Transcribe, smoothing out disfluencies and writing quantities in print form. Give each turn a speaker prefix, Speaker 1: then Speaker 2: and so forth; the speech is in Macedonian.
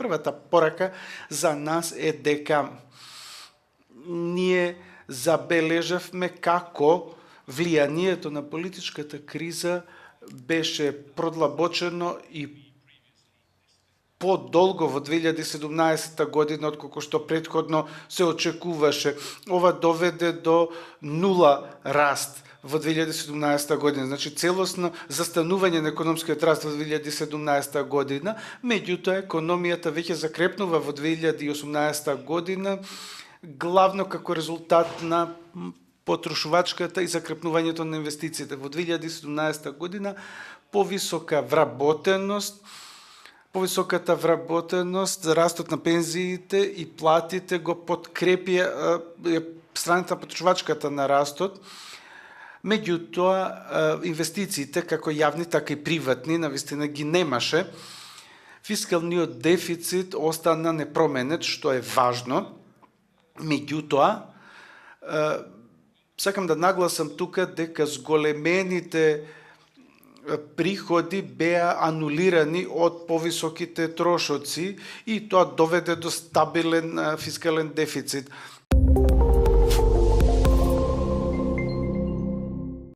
Speaker 1: Првата порака за нас е дека ние забележавме како влијанието на политичката криза беше продлабочено и подолго во 2017 година, отколку што претходно се очекуваше. Ова доведе до нула раст во 2017 година. Значи, целосно застанување на економскиот раст во 2017 година, меѓутоа економијата веќе закрепнува во 2018 година, главно како резултат на потрошувачката и закрепнувањето на инвестициите. Во 2017 година повисоката вработеност, растот на пензиите и платите го подкрепија страната на потрошувачката на растот. Меѓутоа, инвестициите, како јавни, така и приватни, навистина ги немаше. Фискалниот дефицит остана непроменет, што е важно. Меѓутоа, сакам да нагласам тука дека зголемените приходи беа анулирани од повисоките трошоци и тоа доведе до стабилен фискален дефицит.